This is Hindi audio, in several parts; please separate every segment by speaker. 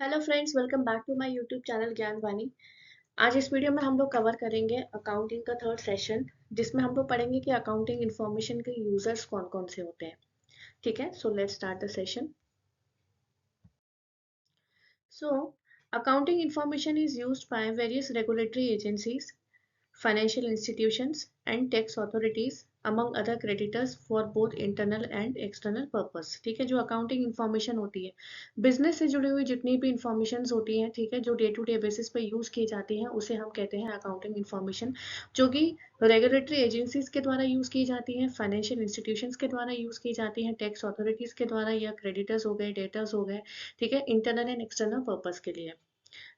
Speaker 1: Hello friends, welcome back to my YouTube channel Gyan Vani. आज इस वीडियो में हम लोग कवर करेंगे अकाउंटिंग का थर्ड सेशन, जिसमें हम लोग पढ़ेंगे कि अकाउंटिंग इन्फॉर्मेशन के यूजर्स कौन कौन से होते हैं। ठीक है, so let's start the session. So, accounting information is used by various regulatory agencies, financial institutions, and tax authorities, among other creditors for both internal and external purpose। ठीक है, जो अकाउंटिंग इन्फॉर्मेशन होती है, बिजनेस से जुड़ी हुई जितनी भी इंफॉर्मेशन होती हैं, ठीक है, जो डे टू डे बेसिस पे यूज की जाती हैं, उसे हम कहते हैं अकाउंटिंग इन्फॉर्मेशन, जो कि रेगुलेटरी एजेंसीज के द्वारा यूज की जाती हैं, फाइनेंशियल इंस्टीट्यूशंस के द्वारा यूज की जाती हैं, टैक्स अथॉरिटीज के द्वारा, या क्रेडिटर्स हो गए, डेटर्स हो गए, ठीक है, इंटरनल एंड एक्सटर्नल पर्पस के लिए।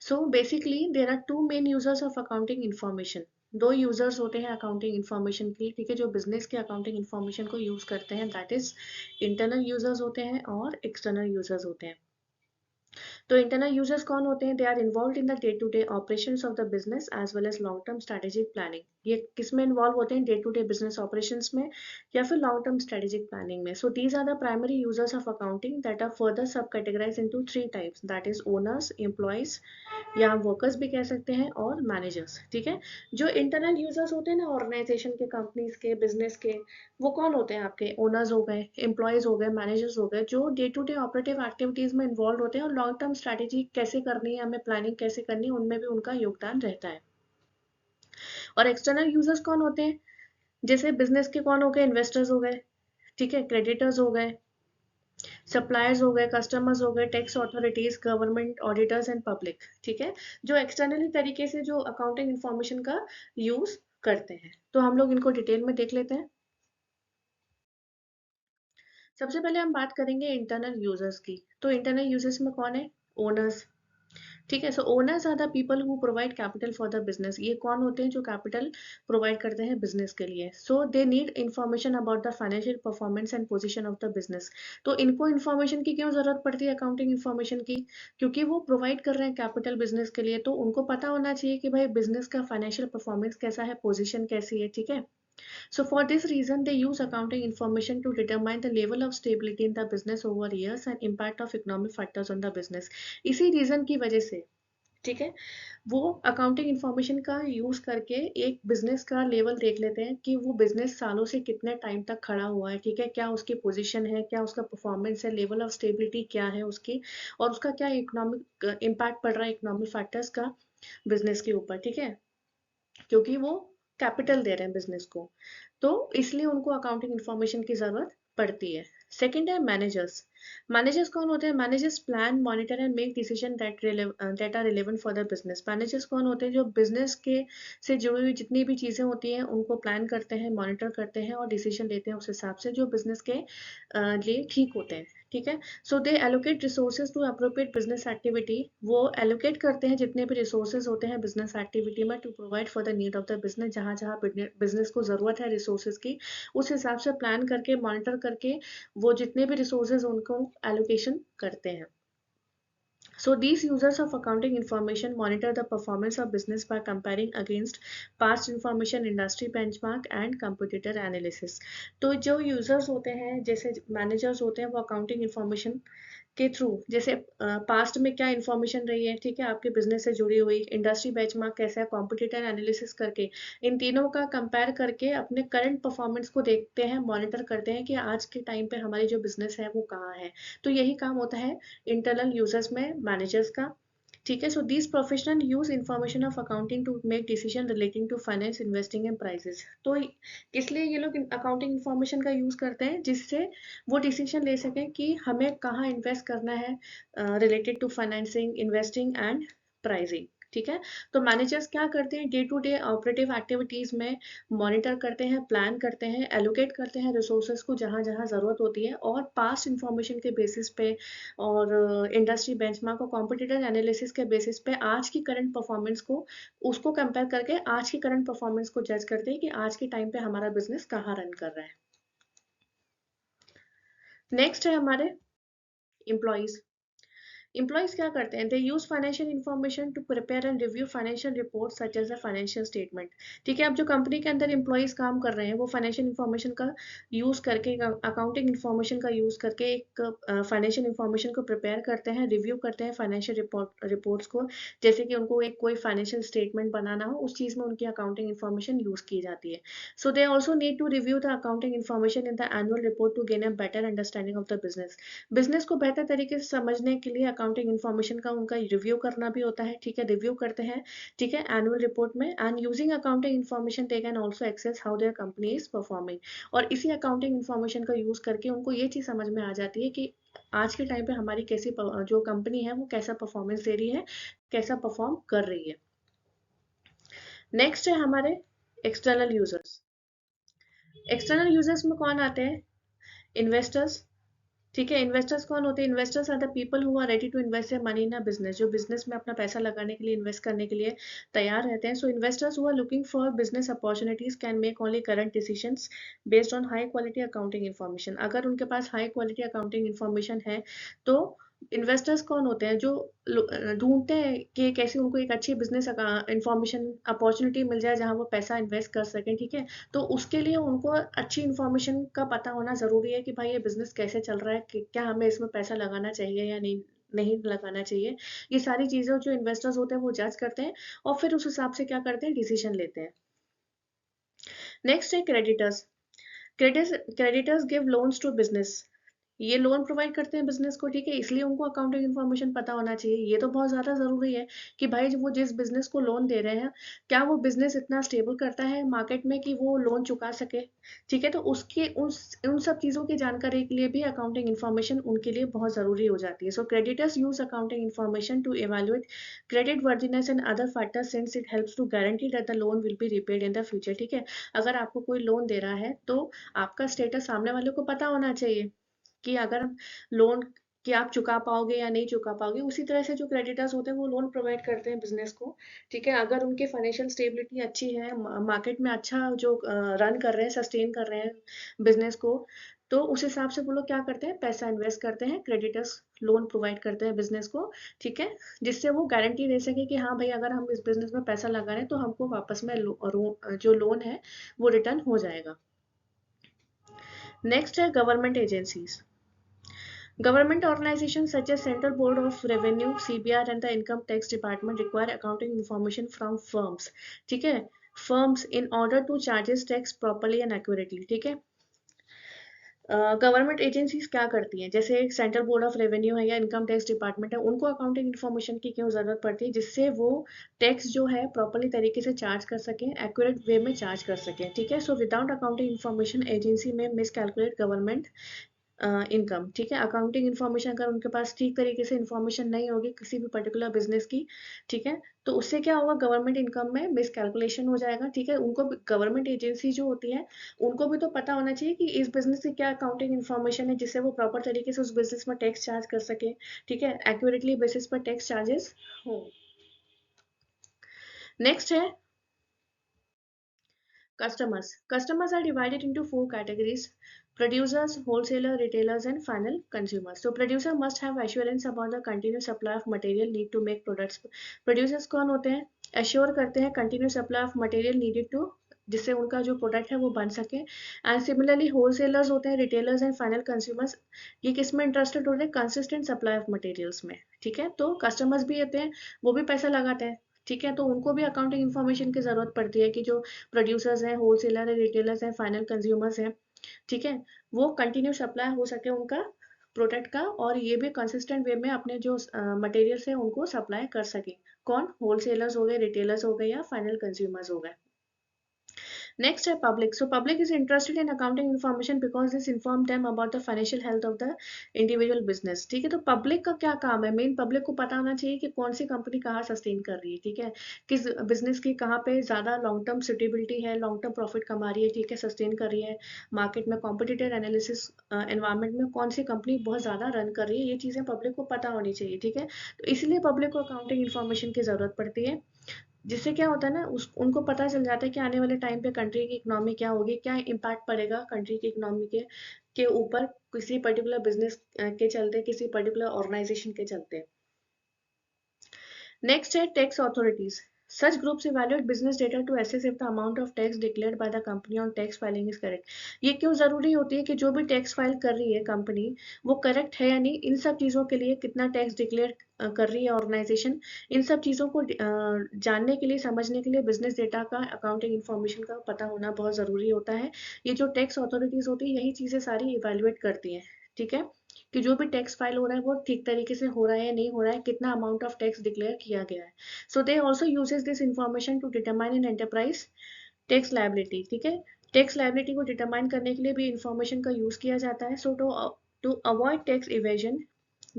Speaker 1: So basically there are two main users of accounting information. दो यूजर्स होते हैं अकाउंटिंग इन्फॉर्मेशन के, ठीक है, जो बिजनेस के अकाउंटिंग इन्फॉर्मेशन को यूज करते हैं, दैट इज इंटरनल यूजर्स होते हैं और एक्सटर्नल यूजर्स होते हैं। तो इंटरनल यूजर्स कौन होते हैं? They are involved in the day to day operations of the business as well as long term strategic planning. ये किस में इन्वॉल्व होते हैं? Day to day business operations में या फिर लॉन्ग टर्म स्ट्रेटेजिक प्लानिंग में। So these are the primary users of accounting that are further subcategorise into three types, that is owners, employees या हम वर्कर्स भी कह सकते हैं, और मैनेजर्स। ठीक है, जो इंटरनल यूजर्स होते हैं ना ऑर्गेनाइजेशन के, कंपनीज के, बिजनेस के, वो कौन होते हैं? आपके ओनर्स हो गए, एम्प्लॉयज हो गए, मैनेजर्स हो गए, जो day to day operative activities में इन्वॉल्व होते हैं और लॉन्ग टर्म स्ट्रैटेजी कैसे करनी है, हमें प्लानिंग कैसे करनी है, उनमें भी उनका योगदान रहता है। और एक्सटर्नल यूजर्स कौन होते हैं? जैसे बिजनेस के कौन हो गए? इन्वेस्टर्स हो गए, ठीक है, क्रेडिटर्स हो गए, सप्लायर्स हो गए, कस्टमर्स हो गए, tax authorities, government auditors and public. ठीक है, जो एक्सटर्नली तरीके से जो अकाउंटिंग इंफॉर्मेशन का यूज करते हैं, तो हम लोग इनको डिटेल में देख लेते हैं। सबसे पहले हम बात करेंगे इंटरनल यूजर्स की। तो इंटरनल यूजर्स में कौन है? ओनर्स। ठीक है, so owners are the people who provide capital for the business. ये कौन होते हैं? जो कैपिटल प्रोवाइड करते हैं बिजनेस के लिए। So they need information about the financial performance and position of the business. तो इनको इन्फॉर्मेशन की क्यों जरूरत पड़ती है, अकाउंटिंग इन्फॉर्मेशन की? क्योंकि वो प्रोवाइड कर रहे हैं कैपिटल बिजनेस के लिए, तो उनको पता होना चाहिए कि भाई बिजनेस का फाइनेंशियल परफॉर्मेंस कैसा है, पोजिशन कैसी है। ठीक है, so for this reason, they use accounting information to determine the level of stability in the business over years and impact of economic factors on the business. इसी रीजन की वजह से, ठीक है, वो अकाउंटिंग इंफॉर्मेशन का यूज करके एक बिजनेस का लेवल देख लेते हैं कि वो बिजनेस सालों से कितने टाइम तक खड़ा हुआ है, ठीक है, क्या उसकी पोजीशन है, क्या उसका परफॉर्मेंस है, लेवल ऑफ स्टेबिलिटी क्या है उसकी, और उसका क्या इकोनॉमिक इम्पैक्ट पड़ रहा है इकोनॉमिक फैक्टर्स का बिजनेस के ऊपर। ठीक है, क्योंकि वो कैपिटल दे रहे हैं बिजनेस को, तो इसलिए उनको अकाउंटिंग इंफॉर्मेशन की जरूरत पड़ती है। सेकंड है मैनेजर्स। मैनेजर्स कौन होते हैं? Managers plan, monitor and make decision that are relevant for the business. Managers कौन होते हैं? जो बिजनेस के से जुड़ी हुई जितनी भी चीजें होती हैं उनको प्लान करते हैं, मॉनिटर करते हैं और डिसीजन लेते हैं उस हिसाब से जो बिजनेस के लिए ठीक होते हैं। ठीक है, so they allocate resources to appropriate business activity. वो एलोकेट करते हैं जितने भी रिसोर्सेज होते हैं बिजनेस एक्टिविटी में, to provide for the need of the business. जहाँ जहाँ बिजनेस को जरूरत है रिसोर्सेज की, उस हिसाब से प्लान करके, मॉनिटर करके वो जितने भी रिसोर्सेज उनको एलोकेशन करते हैं। So these users of accounting information monitor the performance of business by comparing against past information, industry benchmark and competitor analysis। तो जो users होते हैं, जैसे managers होते हैं, वो accounting information के थ्रू, जैसे पास्ट में क्या इन्फॉर्मेशन रही है, ठीक है, आपके बिजनेस से जुड़ी हुई, इंडस्ट्री बेंचमार्क कैसा है, कॉम्पिटिटर एनालिसिस करके, इन तीनों का कंपेयर करके अपने करंट परफॉर्मेंस को देखते हैं, मॉनिटर करते हैं कि आज के टाइम पे हमारी जो बिजनेस है वो कहाँ है। तो यही काम होता है इंटरनल यूजर्स में, मैनेजर्स का। ठीक है, so these professional use information of accounting to make decision relating to finance, investing and prices. तो इसलिए ये लोग अकाउंटिंग इंफॉर्मेशन का यूज करते हैं, जिससे वो डिसीजन ले सकें कि हमें कहाँ इन्वेस्ट करना है, related to financing, investing and pricing. ठीक है, तो मैनेजर्स क्या करते हैं? Day to day operative activities में मॉनिटर करते हैं, प्लान करते हैं, एलोकेट करते हैं रिसोर्सेज को जहाँ जहाँ जरूरत होती है, और पास्ट इंफॉर्मेशन के बेसिस पे और इंडस्ट्री बेंचमार्क और कॉम्पिटिटर एनालिसिस के बेसिस पे आज की करंट परफॉर्मेंस को, उसको कंपेयर करके आज की करंट परफॉर्मेंस को जज करते हैं कि आज के टाइम पे हमारा बिजनेस कहाँ रन कर रहा है। नेक्स्ट है हमारे एम्प्लॉयज। एम्प्लॉयज क्या करते हैं, they use financial information to prepare and review financial report such as a financial statement. ठीक है, अब जो कंपनी के अंदर एम्प्लॉयज काम कर रहे हैं वो फाइनेंशियल इन्फॉर्मेशन का यूज करके, अकाउंटिंग इन्फॉर्मेशन का यूज करके एक फाइनेंशियल इन्फॉर्मेशन को प्रिपेयर करते हैं, रिव्यू करते हैं फाइनेंशियल रिपोर्ट्स को। जैसे कि उनको एक कोई फाइनेंशियल स्टेटमेंट बनाना हो, उस चीज में उनकी अकाउंटिंग इन्फॉर्मेशन यूज की जाती है। So they also need to review the accounting information in the annual report to gain a better understanding of the business. Business को बेहतर तरीके से समझने के लिए अकाउंटिंग इन्फॉर्मेशन का उनका रिव्यू करना भी होता है। ठीक है, रिव्यू करते हैं, ठीक है, एनुअल रिपोर्ट में। And using accounting information they can also access how their company is performing. और इसी अकाउंटिंग इन्फॉर्मेशन का यूज करके उनको ये चीज समझ में आ जाती है कि आज के टाइम पे हमारी कैसी जो कंपनी है वो कैसा परफॉर्मेंस दे रही है, कैसा परफॉर्म कर रही है। नेक्स्ट है हमारे एक्सटर्नल यूजर्स। एक्सटर्नल यूजर्स में कौन आते हैं, इन्वेस्टर्स। ठीक है, इन्वेस्टर्स कौन होते हैं, investors are the people who are ready to invest their money in a business, जो बिजनेस में अपना पैसा लगाने के लिए, इन्वेस्ट करने के लिए तैयार रहते हैं। So investors who are looking for business opportunities can make only current decisions based on high quality accounting information. अगर उनके पास हाई क्वालिटी अकाउंटिंग इन्फॉर्मेशन है तो इन्वेस्टर्स कौन होते हैं, जो ढूंढते हैं कि कैसे उनको एक अच्छी बिजनेस इंफॉर्मेशन अपॉर्चुनिटी मिल जाए जहां वो पैसा इन्वेस्ट कर सकें। ठीक है, तो उसके लिए उनको अच्छी इन्फॉर्मेशन का पता होना ज़रूरी है कि भाई ये बिज़नेस कैसे चल रहा है, कि क्या हमें इसमें पैसा लगाना चाहिए या नहीं, नहीं लगाना चाहिए। ये सारी चीज़ें जो इन्वेस्टर्स होते हैं वो जज करते हैं और फिर उस हिसाब से क्या करते हैं, डिसीजन लेते हैं। नेक्स्ट है creditors. Creditors give loans to business. ये लोन प्रोवाइड करते हैं बिजनेस को। ठीक है, इसलिए उनको अकाउंटिंग इन्फॉर्मेशन पता होना चाहिए। ये तो बहुत ज्यादा जरूरी है कि भाई वो जिस बिजनेस को लोन दे रहे हैं, क्या वो बिजनेस इतना स्टेबल करता है मार्केट में कि वो लोन चुका सके। ठीक है, तो उसके उन सब चीजों की जानकारी के लिए भी अकाउंटिंग इन्फॉर्मेशन उनके लिए बहुत जरूरी हो जाती है। So creditors use accounting information to evaluate credit worthiness and other factors since it helps to guarantee that the loan will be repaid in the future. ठीक है, अगर आपको कोई लोन दे रहा है तो आपका स्टेटस सामने वाले को पता होना चाहिए कि अगर लोन कि आप चुका पाओगे या नहीं चुका पाओगे। उसी तरह से जो क्रेडिटर्स होते हैं वो लोन प्रोवाइड करते हैं बिजनेस को। ठीक है, अगर उनकी फाइनेंशियल स्टेबिलिटी अच्छी है, मार्केट में अच्छा जो रन कर रहे हैं, सस्टेन कर रहे हैं बिजनेस को, तो उस हिसाब से वो लोग क्या करते हैं, पैसा इन्वेस्ट करते हैं, क्रेडिटर्स लोन प्रोवाइड करते हैं बिजनेस को। ठीक है, जिससे वो गारंटी दे सके कि हाँ भाई अगर हम इस बिजनेस में पैसा लगा रहे हैं तो हमको वापस में जो लोन है वो रिटर्न हो जाएगा। नेक्स्ट है government agencies. Government organizations such as Central Board of Revenue, CBR, and the Income Tax Department require accounting information from firms. ठीक है, firms in order to charges tax properly and accurately. ठीक है, गवर्नमेंट एजेंसीज क्या करती हैं, जैसे सेंट्रल बोर्ड ऑफ रेवेन्यू है या इनकम टैक्स डिपार्टमेंट है, उनको अकाउंटिंग इन्फॉर्मेशन की क्यों जरूरत पड़ती है, जिससे वो टैक्स जो है प्रॉपरली तरीके से चार्ज कर सकें, एक्यूरेट वे में चार्ज कर सकें। ठीक है, so without accounting information agency में मिस कैलकुलेट गवर्नमेंट इनकम। ठीक है, अकाउंटिंग इन्फॉर्मेशन अगर उनके पास ठीक तरीके से इन्फॉर्मेशन नहीं होगी किसी भी पर्टिकुलर बिजनेस की, ठीक है, तो उससे क्या होगा, गवर्नमेंट इनकम में मिस कैलकुलेशन हो जाएगा। ठीक है, उनको गवर्नमेंट एजेंसी जो होती है उनको भी तो पता होना चाहिए कि इस बिजनेस की क्या अकाउंटिंग इन्फॉर्मेशन है, जिससे वो प्रॉपर तरीके से उस बिजनेस में टैक्स चार्ज कर सके। ठीक है, एक्यूरेटली बेसिस पर टैक्स चार्जेस हो। नेक्स्ट है customers. Customers are divided into four categories: producers, wholesaler, retailers, and final consumers. So producer must have assurance about the continuous supply of material need to make products. Producers कौन होते हैं, assure करते हैं continuous supply of material needed to, जिससे उनका जो प्रोडक्ट है वो बन सके। एंड सिमिलरली होलसेलर्स होते हैं, रिटेलर्स एंड फाइनल कंज्यूमर्स, ये किस में इंटरेस्टेड होते हैं, कंसिस्टेंट सप्लाई ऑफ मटेरियल्स में। ठीक है, तो कस्टमर्स भी होते हैं, वो भी पैसा लगाते हैं। ठीक है, तो उनको भी अकाउंटिंग इन्फॉर्मेशन की जरूरत पड़ती है कि जो प्रोड्यूसर्स हैं, होलसेलर है, रिटेलर्स हैं, फाइनल कंज्यूमर्स हैं, ठीक है, वो कंटिन्यू सप्लाई हो सके उनका प्रोडक्ट का, और ये भी कंसिस्टेंट वे में अपने जो मटेरियल्स हैं उनको सप्लाई कर सके। कौन, होलसेलर्स हो गए, रिटेलर्स हो गए या फाइनल कंज्यूमर्स हो गए। नेक्स्ट है public. So public is interested in accounting information because this inform them about the financial health of the individual business. ठीक है, तो पब्लिक का क्या काम है, मेन पब्लिक को पता होना चाहिए कि कौन सी कंपनी कहाँ सस्टेन कर रही है। ठीक है, किस बिजनेस की कहाँ पे ज्यादा लॉन्ग टर्म सुटेबिलिटी है, लॉन्ग टर्म प्रॉफिट कमा रही है, ठीक है, सस्टेन कर रही है मार्केट में, कॉम्पिटिटिव एनालिसिस एनवायरमेंट में कौन सी कंपनी बहुत ज्यादा रन कर रही है, ये चीजें पब्लिक को पता होनी चाहिए। ठीक है, तो इसलिए पब्लिक को अकाउंटिंग इन्फॉर्मेशन की जरूरत पड़ती है, जिससे क्या होता है ना, उस उनको पता चल जाता है कि आने वाले टाइम पे कंट्री की इकोनॉमी क्या होगी, क्या इम्पैक्ट पड़ेगा कंट्री की इकोनॉमी के ऊपर किसी पर्टिकुलर बिजनेस के चलते, किसी पर्टिकुलर ऑर्गेनाइजेशन के चलते। नेक्स्ट है tax authorities. Such groups evaluate business data to assess if the amount of tax declared by the company on tax filing is correct. ये क्यों जरूरी होती है कि जो भी टैक्स फाइल कर रही है कंपनी वो करेक्ट है या नहीं, इन सब चीजों के लिए कितना टैक्स डिक्लेयर कर रही है ऑर्गेनाइजेशन, इन सब चीजों को जानने के लिए, समझने के लिए बिजनेस डेटा का, अकाउंटिंग इन्फॉर्मेशन का पता होना बहुत जरूरी होता है. ये जो टैक्स अथॉरिटीज होती है यही चीजें सारी इवेल्युएट करती हैं. ठीक है, कि जो भी टैक्स फाइल हो रहा है वो ठीक तरीके से हो रहा है या नहीं हो रहा है, कितना अमाउंट ऑफ टैक्स डिक्लेयर किया गया है. So they also uses this information to determine an enterprise tax liability. ठीक है, टैक्स लाइबिलिटी को डिटरमाइन करने के लिए भी इंफॉर्मेशन का यूज किया जाता है. So to avoid tax evasion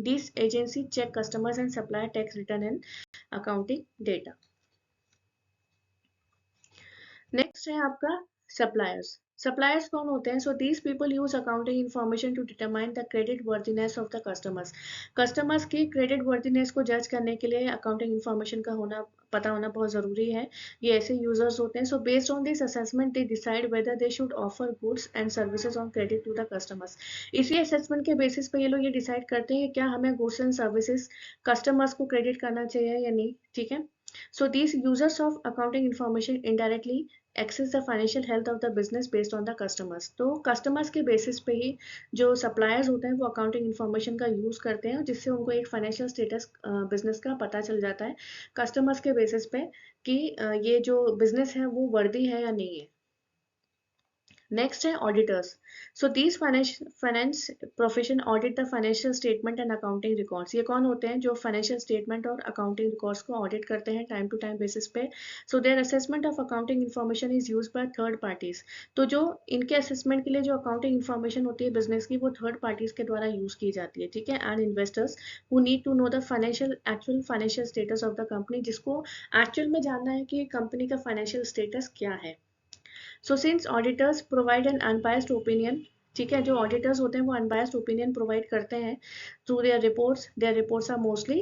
Speaker 1: this agency check customers and supplier tax return and accounting data. Next है आपका सप्लायर्स. सप्लायर्स कौन होते हैं? So these people use accounting information to determine the credit worthiness of the customers. Customers की क्रेडिट वर्दीनेस को जज करने के लिए अकाउंटिंग इन्फॉर्मेशन का होना, पता होना बहुत जरूरी है. ये ऐसे यूजर्स होते हैं. So based on this assessment they decide whether they should offer goods and services on credit to the customers. इसी असेसमेंट के बेसिस पे ये लोग ये डिसाइड करते हैं क्या हमें गुड्स एंड सर्विसेज कस्टमर्स को क्रेडिट करना चाहिए या नहीं. ठीक है, so these users of accounting information indirectly access the financial health of the business based on the customers. तो customers के basis पे ही जो suppliers होते हैं वो accounting information का use करते हैं जिससे उनको एक financial status business का पता चल जाता है customers के basis पे कि ये जो business है वो वर्दी है या नहीं है. नेक्स्ट है auditors. So these finance profession audit the financial statement and accounting records. ये कौन होते हैं? जो फाइनेंशियल स्टेटमेंट और अकाउंटिंग रिकॉर्ड्स को ऑडिट करते हैं टाइम टू टाइम बेसिस पे. So their assessment of accounting information is use by third parties. तो जो इनके असेसमेंट के लिए जो अकाउंटिंग इन्फॉर्मेशन होती है बिजनेस की वो थर्ड पार्टीज के द्वारा यूज की जाती है. ठीक है, and investors who need to know the financial actual financial status of the company, जिसको एक्चुअल में जानना है कि कंपनी का फाइनेंशियल स्टेटस क्या है. So since auditors provide an unbiased opinion, ठीक है, जो ऑडिटर्स होते हैं वो अनबायस्ड ओपिनियन प्रोवाइड करते हैं through their reports are mostly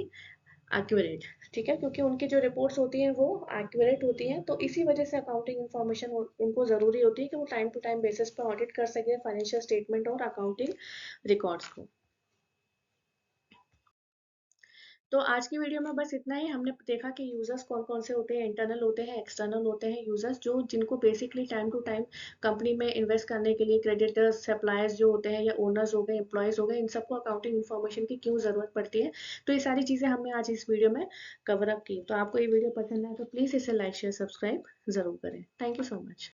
Speaker 1: accurate. ठीक है, क्योंकि उनकी जो रिपोर्ट्स होती हैं वो एक्यूरेट होती हैं, तो इसी वजह से अकाउंटिंग इन्फॉर्मेशन उनको जरूरी होती है कि वो टाइम टू टाइम बेसिस पर ऑडिट कर सके फाइनेंशियल स्टेटमेंट और अकाउंटिंग रिकॉर्ड्स को. तो आज की वीडियो में बस इतना ही. हमने देखा कि यूजर्स कौन कौन से होते हैं, इंटरनल होते हैं, एक्सटर्नल होते हैं यूजर्स, जो जिनको basically time to time company में इन्वेस्ट करने के लिए क्रेडिटर्स, सप्लायर्स जो होते हैं या ओनर्स हो गए, एम्प्लॉयज हो गए, इन सबको अकाउंटिंग इन्फॉर्मेशन की क्यों जरूरत पड़ती है. तो ये सारी चीजें हमने आज इस वीडियो में कवर अप की. तो आपको ये वीडियो पसंद आए तो प्लीज इसे लाइक शेयर सब्सक्राइब जरूर करें. Thank you so much.